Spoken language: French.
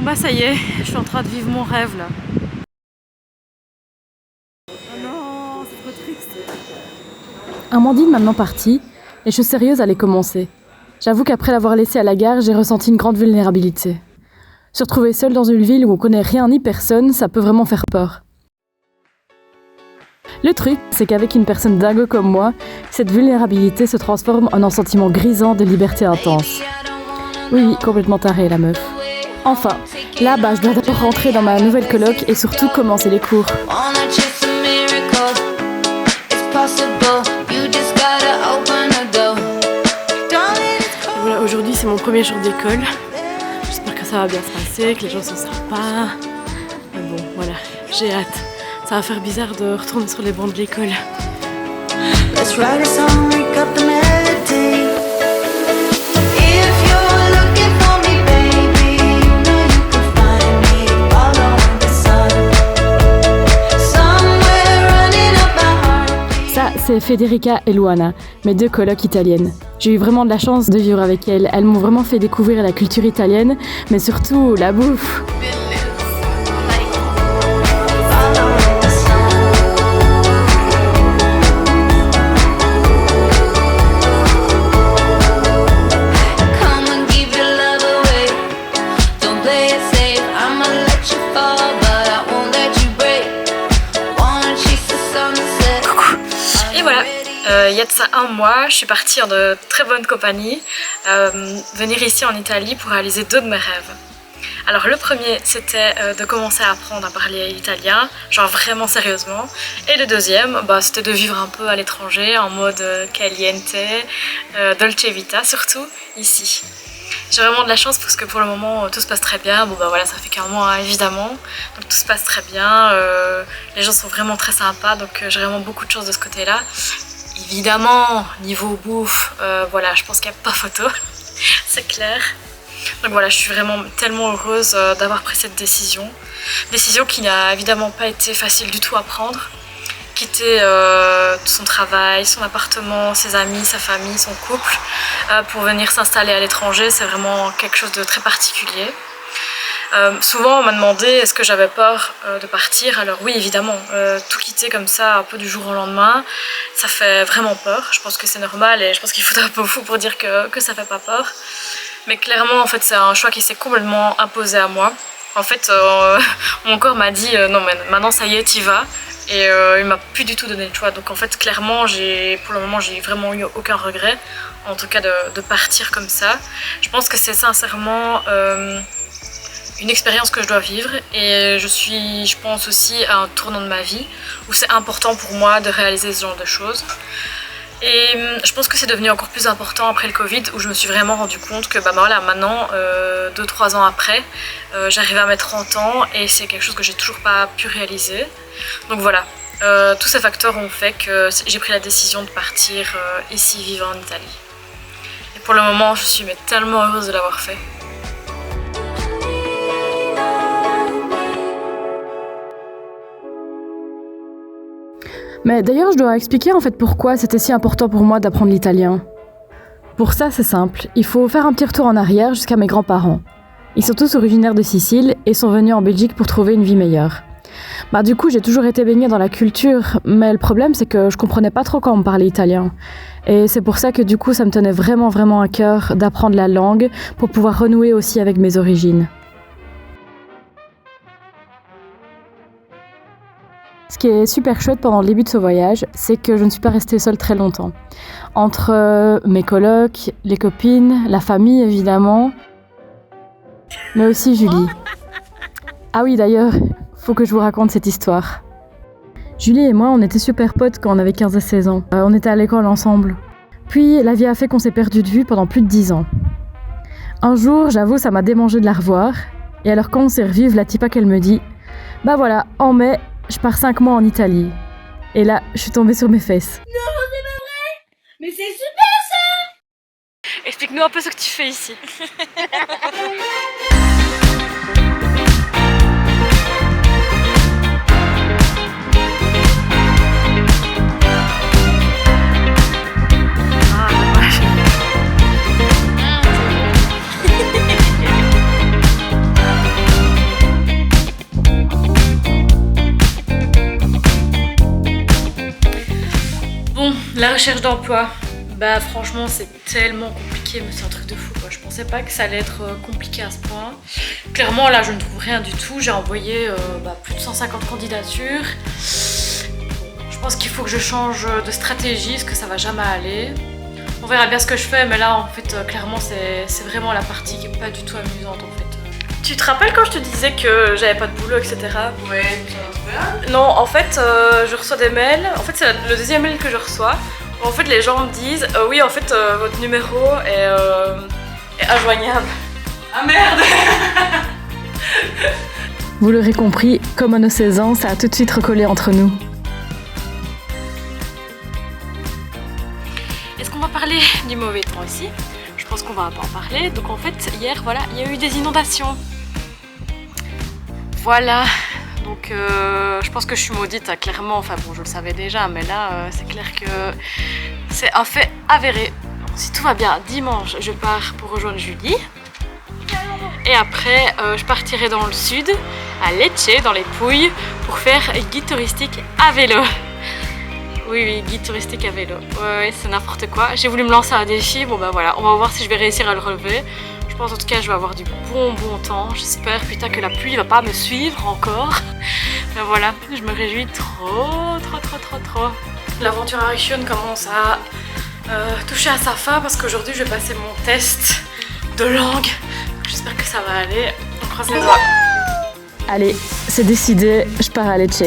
Bah ça y est, je suis en train de vivre mon rêve là. Oh non, c'est trop triste. Amandine maintenant partie, les choses sérieuses allaient commencer. J'avoue qu'après l'avoir laissée à la gare, j'ai ressenti une grande vulnérabilité. Se retrouver seule dans une ville où on connaît rien ni personne, ça peut vraiment faire peur. Le truc, c'est qu'avec une personne dingue comme moi, cette vulnérabilité se transforme en un sentiment grisant de liberté intense. Oui, complètement tarée la meuf. Enfin, là, je dois d'abord rentrer dans ma nouvelle coloc et surtout commencer les cours. Voilà, aujourd'hui c'est mon premier jour d'école. J'espère que ça va bien se passer, que les gens sont sympas. Mais bon, voilà, j'ai hâte. Ça va faire bizarre de retourner sur les bancs de l'école. Ça, c'est Federica et Luana, mes deux colocs italiennes. J'ai eu vraiment de la chance de vivre avec elles. Elles m'ont vraiment fait découvrir la culture italienne, mais surtout la bouffe. Il y a de ça un mois, je suis partie en de très bonne compagnie venir ici en Italie pour réaliser deux de mes rêves. Alors le premier, c'était de commencer à apprendre à parler italien, genre vraiment sérieusement. Et le deuxième, c'était de vivre un peu à l'étranger, en mode caliente, dolce vita, surtout ici. J'ai vraiment de la chance parce que pour le moment tout se passe très bien. Bon voilà, ça fait qu'un mois évidemment, donc tout se passe très bien. Les gens sont vraiment très sympas, donc j'ai vraiment beaucoup de chance de ce côté-là. Évidemment, niveau bouffe, voilà, je pense qu'il n'y a pas photo, c'est clair. Donc voilà, je suis vraiment tellement heureuse d'avoir pris cette décision. Décision qui n'a évidemment pas été facile du tout à prendre. Quitter son travail, son appartement, ses amis, sa famille, son couple, pour venir s'installer à l'étranger, c'est vraiment quelque chose de très particulier. Souvent on m'a demandé est-ce que j'avais peur de partir. Alors oui, évidemment, tout quitter comme ça un peu du jour au lendemain, ça fait vraiment peur. Je pense que c'est normal et je pense qu'il faudrait un peu fou pour dire que ça fait pas peur. Mais clairement en fait c'est un choix qui s'est complètement imposé à moi. En fait mon corps m'a dit non mais maintenant ça y est, t'y vas. Et il m'a plus du tout donné le choix. Donc en fait clairement pour le moment j'ai vraiment eu aucun regret, en tout cas de partir comme ça. Je pense que c'est sincèrement une expérience que je dois vivre et je pense aussi à un tournant de ma vie où c'est important pour moi de réaliser ce genre de choses. Et je pense que c'est devenu encore plus important après le Covid où je me suis vraiment rendu compte que voilà, maintenant, 2-3 ans après, j'arrive à mes 30 ans et c'est quelque chose que j'ai toujours pas pu réaliser. Donc voilà, tous ces facteurs ont fait que j'ai pris la décision de partir ici vivre en Italie. Et pour le moment, je suis tellement heureuse de l'avoir fait. Mais d'ailleurs, je dois expliquer en fait pourquoi c'était si important pour moi d'apprendre l'italien. Pour ça, c'est simple. Il faut faire un petit retour en arrière jusqu'à mes grands-parents. Ils sont tous originaires de Sicile et sont venus en Belgique pour trouver une vie meilleure. Du coup, j'ai toujours été baignée dans la culture, mais le problème, c'est que je comprenais pas trop quand on me parlait italien. Et c'est pour ça que du coup, ça me tenait vraiment à cœur d'apprendre la langue pour pouvoir renouer aussi avec mes origines. Ce qui est super chouette pendant le début de ce voyage, c'est que je ne suis pas restée seule très longtemps. Entre mes colocs, les copines, la famille évidemment, mais aussi Julie. Ah oui d'ailleurs, faut que je vous raconte cette histoire. Julie et moi, on était super potes quand on avait 15 et 16 ans. On était à l'école ensemble. Puis la vie a fait qu'on s'est perdu de vue pendant plus de 10 ans. Un jour, j'avoue, ça m'a démangé de la revoir. Et alors quand on s'est revus, la tipa qu'elle me dit « Voilà, en mai, je pars 5 mois en Italie. » Et là, je suis tombée sur mes fesses. Non, c'est pas vrai! Mais c'est super ça! Explique-nous un peu ce que tu fais ici. La recherche d'emploi, bah franchement c'est tellement compliqué, mais c'est un truc de fou quoi. Je pensais pas que ça allait être compliqué à ce point. Clairement là je ne trouve rien du tout, j'ai envoyé plus de 150 candidatures. Je pense qu'il faut que je change de stratégie parce que ça va jamais aller. On verra bien ce que je fais, mais là en fait clairement c'est vraiment la partie qui est pas du tout amusante en fait. Tu te rappelles quand je te disais que j'avais pas de boulot, etc. Ouais, tu en as trouvé un? Non, en fait, je reçois des mails. En fait, c'est le deuxième mail que je reçois. En fait, les gens me disent oui, en fait, votre numéro est injoignable. Ah merde. Vous l'aurez compris, comme à nos 16 ans, ça a tout de suite recollé entre nous. Est-ce qu'on va parler du mauvais temps ici? Je pense qu'on va pas en parler. Donc en fait, hier, voilà, il y a eu des inondations. Voilà. Donc je pense que je suis maudite, hein, clairement. Enfin bon, je le savais déjà, mais là, c'est clair que c'est un fait avéré. Bon, si tout va bien, dimanche, je pars pour rejoindre Julie. Et après, je partirai dans le sud, à Lecce, dans les Pouilles, pour faire guide touristique à vélo. Oui, guide touristique à vélo. Ouais, c'est n'importe quoi. J'ai voulu me lancer un défi. Bon bah voilà, on va voir si je vais réussir à le relever. Je pense en tout cas je vais avoir du bon temps. J'espère putain que la pluie va pas me suivre encore. Mais voilà, je me réjouis trop. L'aventure Action commence à toucher à sa fin parce qu'aujourd'hui je vais passer mon test de langue. J'espère que ça va aller. On croise les doigts. Allez, c'est décidé, je pars à Lecce.